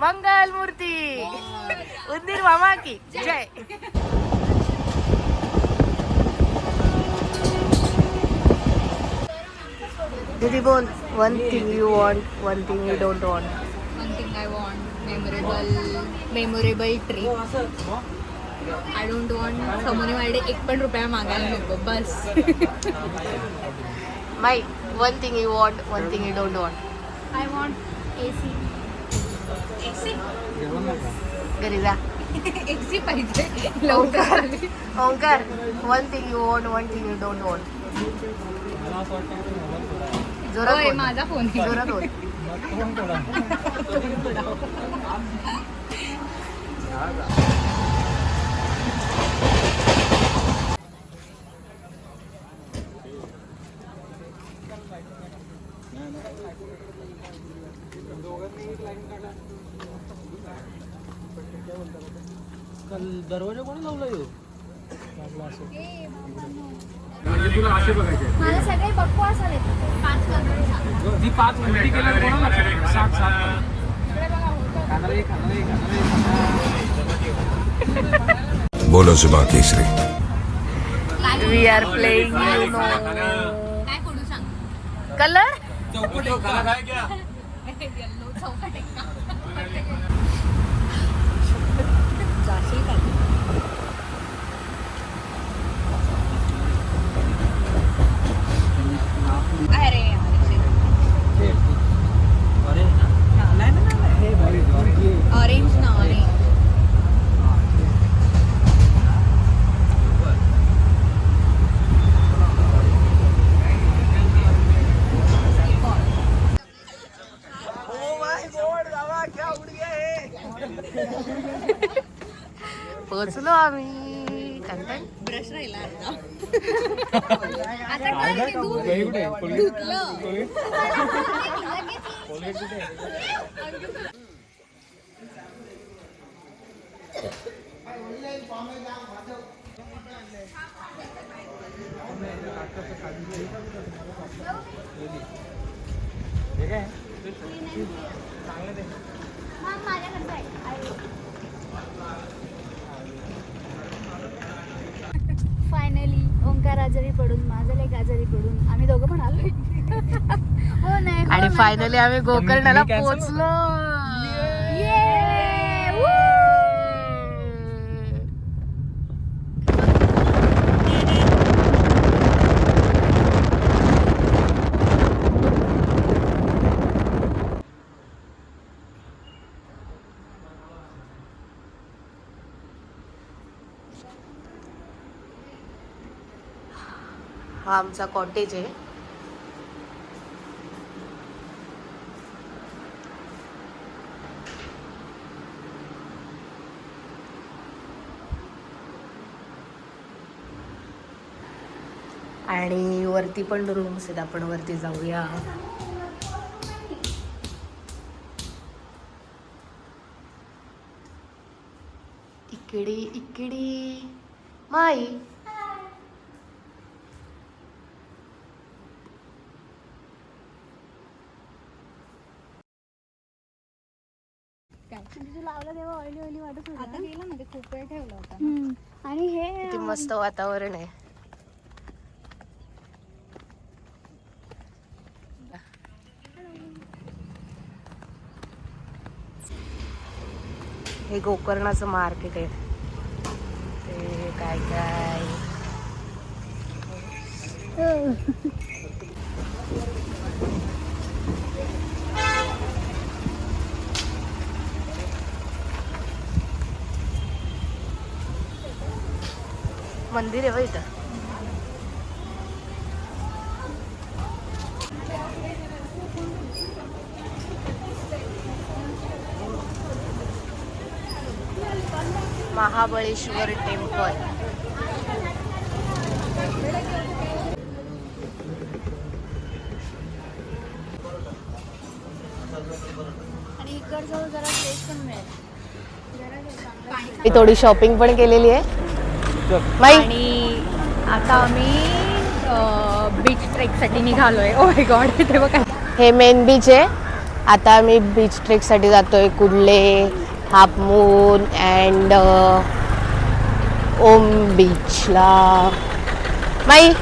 मंगल मूर्ती उंदीर मामा की जय. दीदी बोल. One thing you want, one thing you don't want. One thing I want, memorable trip. I don't want समोर माझ्याकडे एक पण रुपया मागायला नको बस. My one thing you want, one thing you don't want. I want AC. AC? घरी जा. AC पाहिजे लवकर. Omkar one thing you want, one thing you don't want. जोरात होय बोल. माझा फोन आहे. जोरात बोल. दरवाजा कोणी लावला येऊ तुला असे बघायचे मला सगळे बकवास आले. 5 कलर जी 5 उलटी केल्या कोणाला लक्षात 7 बोलो जुबान केसरी. वी आर प्लेइंग काय करू सांग. कलर. चौकटी कलर आहे क्या येल्लो चौकट एक का. अरे ऑरेंज ना ऑरेंज. पोहोचलो आम्ही. कंटेंट ब्रश राहिला आता काय ते धुतलं. फायनली ओंकार आजारी पडून माझं लेक आजारी पडून आम्ही दोघं पण आलोय. हो नाही आणि फायनली आम्ही गोकर्णाला पोहोचलो. हा आमचा कॉटेज आहे. आणि वरती पण रूम्स आहेत. आपण वरती जाऊया. इकडे इकडे माई. लावलं तेव्हा ऑइली ऑइली वाटत होतं. आता गेलं ना ते खूप वेळ ठेवलं होतं. आणि हे किती मस्त वातावरण आहे. हे गोकर्णाचं मार्केट आहे. ते काय काय मंदिर आहे बघ इथं. महाबळेश्वर टेम्पल. आणि इकडचं जरा फ्रेश पण मिळेल. थोडी शॉपिंग पण केलेली आहे. आणि आता आम्ही बीच ट्रेकसाठी निघालोय. Oh my God. ते बघा हे मेन बीच आहे. आता आम्ही बीच ट्रेकसाठी जातोय कुडले, हाफ मून अँड ओम बीचला. माई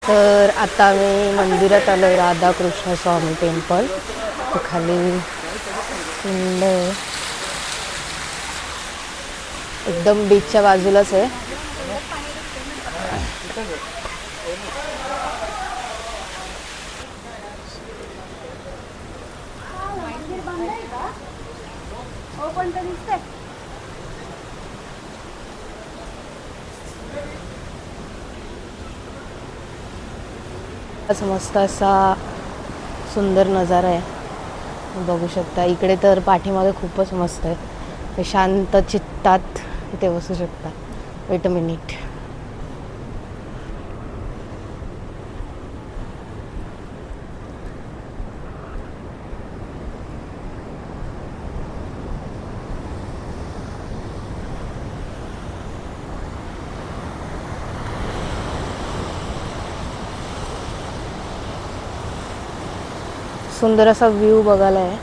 तर आता आम्ही मंदिरात आलोय, राधाकृष्ण स्वामी टेम्पल. खाली कुंड आहे, एकदम बीचच्या बाजूलाच आहे. मस्त असा सुंदर नजारा आहे, बघू शकता. इकडे तर पाठीमागे खूपच मस्त आहे, ते शांत चित्तात इथे बसू शकता. Weight a minute. सुंदर असा व्ह्यू बघायला आहे.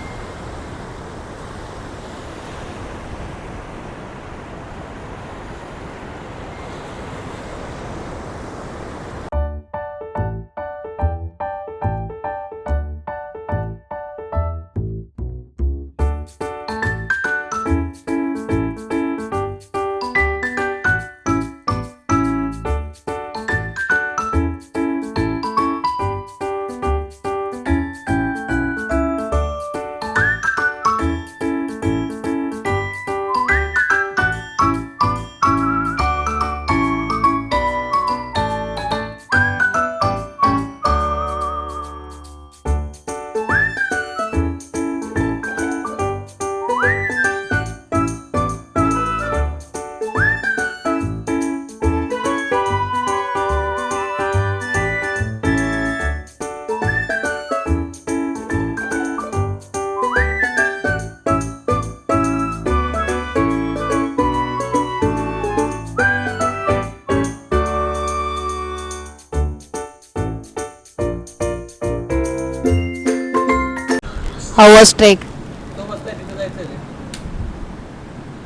हवस ट्रेक.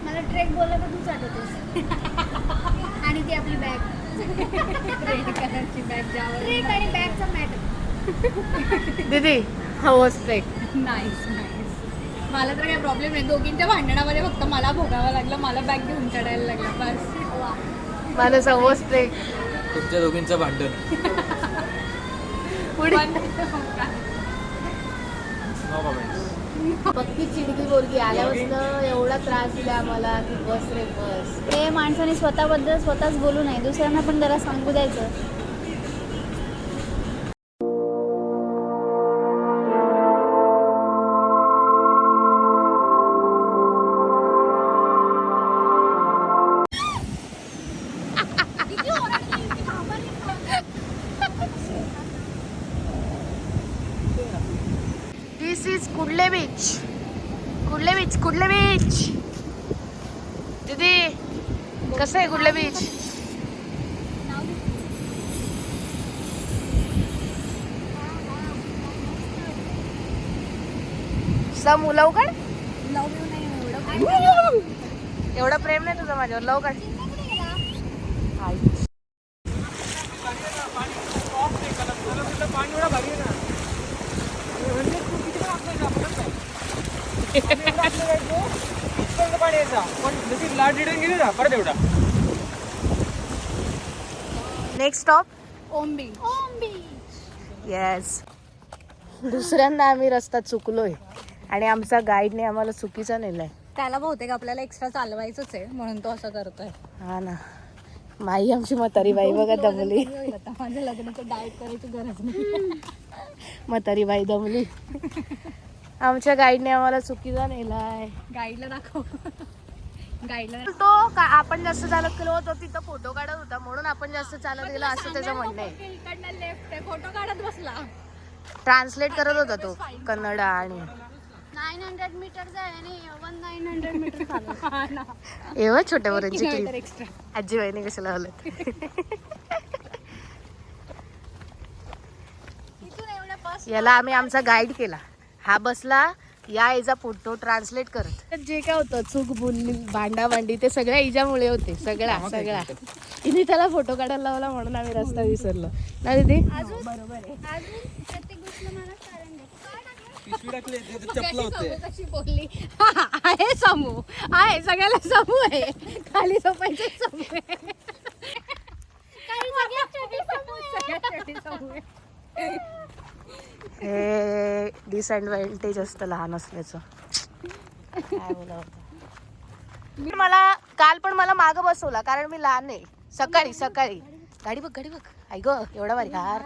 मला ट्रेक बोलला तर तूच आठवतोस. आणि ती आपली बॅग, रेड कलरची बॅग, ज्यावर ट्रेक आणि बॅगचा मॅटर. दीदी हवस ट्रेक. Nice nice. मला तर काही प्रॉब्लेम नाही. दोघींच्या भांडणामध्ये फक्त मला भोगावं लागलं, मला बॅग घेऊन चढायला लागला बस. मला हवस ट्रेक. तुमच्या दोघींचं भांडण. पक्की चिडकी बोलगी. आल्यापासून एवढा त्रास दिला आम्हाला की बस रे बस. ते माणसाने स्वतःबद्दल स्वतःच बोलू नये, दुसऱ्यांना पण जरा सांगू द्यायचं. This is Kudle beach. Kudle beach, Kudle beach. दीदी कसं आहे कुडले बीच? सम लवकर. एवढं प्रेम नाही तुझं माझ्यावर. लवकर. नेक्स्ट स्टॉप ओम बीच. येस. दुसऱ्यांदा आम्ही रस्ता चुकलोय आणि आमचा गाईडने आम्हाला चुकीचा नेलाय. त्याला बहुतेक आपल्याला एक्स्ट्रा चालवायचंच आहे म्हणून तो असं करतोय. हा ना. माई आमची म्हातारी बाई बघा दमली. आता माझ्या लग्नाचं डाएट करायची गरज नाही. म्हातारी बाई दमली. आमच्या गाईडने आम्हाला चुकीचा नेलाय. गाईडला दाखव. गाईडला तो आपण जास्त चालत गेलो होतो तिथं फोटो काढत होता म्हणून आपण जास्त चालत गेलो असं त्याचं म्हणणं आहे. इकडनं लेफ्ट आहे, फोटो काढत बसला. ट्रान्सलेट करत होता तो कन्नड आणि 900 मीटरचा आहे आणि 1900 मीटर चालू. एवढं छोट्या बरोबर किलोमीटर एक्स्ट्रा. आजी बाईने कशाला हवलं इथून एवढ्या बस याला आम्ही आमचा गाईड केला. हा बसला या याचा फोटो ट्रान्सलेट करत. जे काय होतं चूक बोलली भांडाभांडी ते सगळ्या हिच्यामुळे होते. सगळा तिने त्याला फोटो काढायला लावला म्हणून आम्ही रस्ता विसरलो ना दीदी. अजून बरोबर आहे. अजून प्रत्येक गोष्टीला मला कारण दे. काय टाकलं? पिशवी टाकली चपला होते. कशी बोलली आहे समूह आहे सगळ्याला समूह आहे खाली झोपायचे समूह आहे काही सगळ्यात छोटी समूह आहे. हे डिसएडव्हान्टेज असतं लहान असल्याचं. काय बोलावं. मला काल पण मला मागं बसवला कारण मी लहान आहे. सकाळी गाडी बघ आई ग एवढा भारी यार.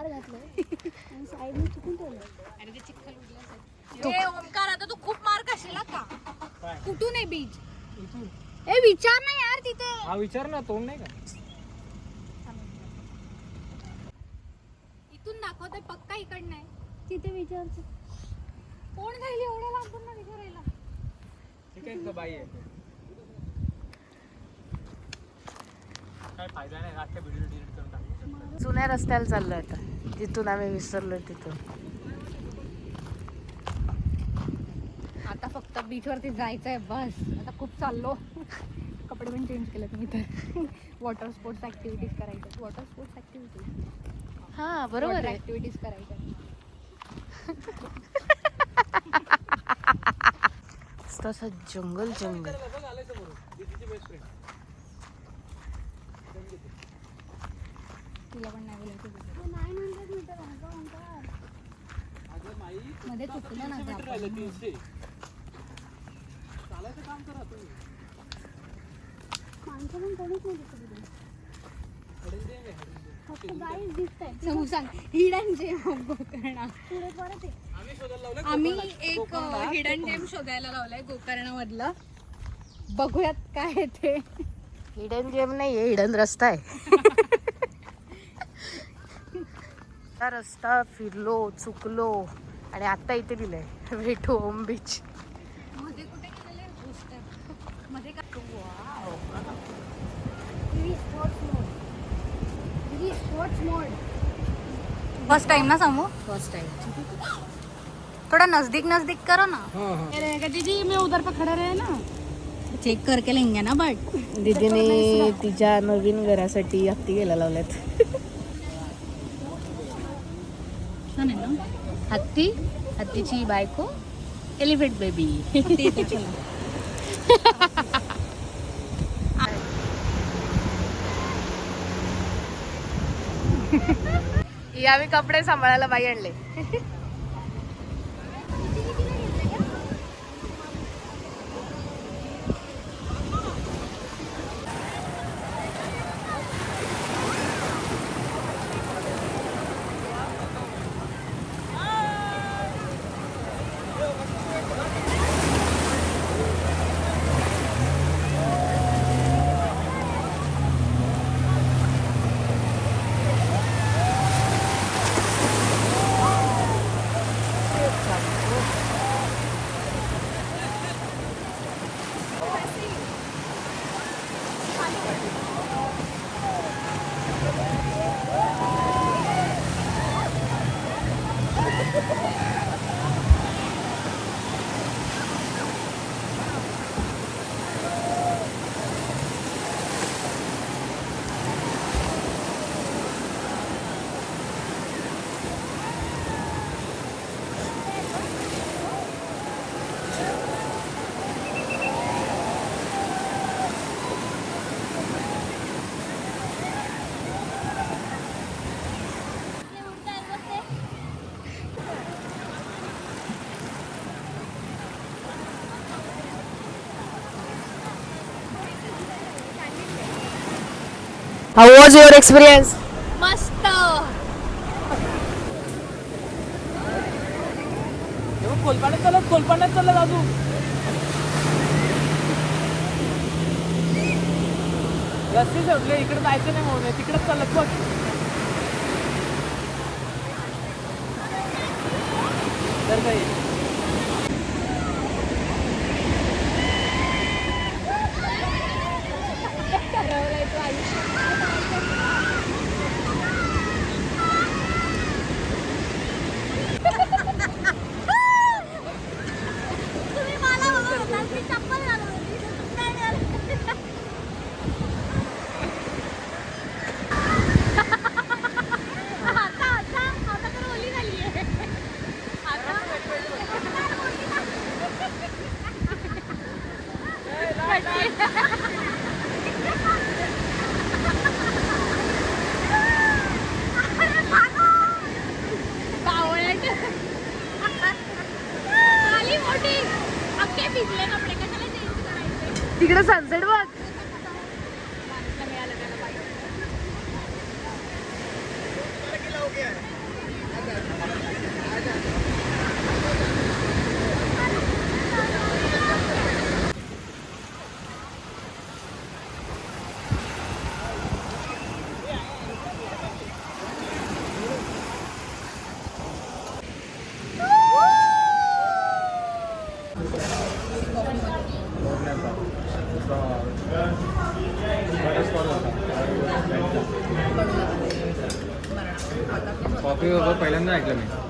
ओमकार आता तू खूप मार खाशील का? कुठून आहे बीच? ए विचार ना यार तिथे. हा विचार ना तोंड नाही का इथून दाखवतोय पक्का इकडनं आहे. तिथे विचारतो कोण जाईल एवढ्या लांबून ना विचारायला. ठीक आहे बाई आहे काय फायदा नाही रात्री व्हिडिओ डिलीट करून टाकू. जुन्या रस्त्याला चाललोय आता जिथून आम्ही विसरलोय तिथून. आता फक्त बीच वरती जायचंय बस. आता खूप चाललो. कपडे पण चेंज केले तुम्ही तर. वॉटर स्पोर्ट्स ऍक्टिव्हिटीज करायच्या. वॉटर स्पोर्ट्स ऍक्टिव्हिटीज हा बरोबर आहे. ऍक्टिव्हिटीज करायच्या. तसं जंगल तिला पण नाही बोलायचं. 900 मीटर मध्ये चुकलं ना माणसं पण कोणीच नाही फक्त गाईच दिसतंय. सांग हिडन जेम गोकर्णा. पुढे परत आम्ही एक हिडन जेम शोधायला लावलाय गोकर्णामधलं. बघूयात काय आहे ते. हिडन जेम नाही आहे हिडन रस्ता आहे. हा रस्ता फिरलो चुकलो आणि आता इथे दिलंय भेटू होम बीच. मध्ये कुठे गेलेले पोस्टर मध्ये काय फर्स्ट टाइम ना समूह. First time. थोड़ा नजदीक करो ना. दीदी मैं उधर पे खड़ा रहे ना चेक करके लेंगे ना. बट दीदीने तिच्या नवीन घरासाठी हत्ती घ्यायला लावल्यात. हत्तीची बायको एलिफंट बेबी. यावी कपडे सांभाळायला बाई आणले. How was your experience? मस्त. कोलपाण्यात चाललं दादू. रस्ते सोडले इकडे जायचं नाही म्हणून तिकडेच चालत बघ. तर काही बावळट आली मोठी अख्खे भिजले कपडे कशाला चेंज करायचे. तिकडे सनसेट बघ. माणसाला मिळालं त्याला पाहिजे. कॉफी बाबा पहिल्यांदा ऐकलं मी.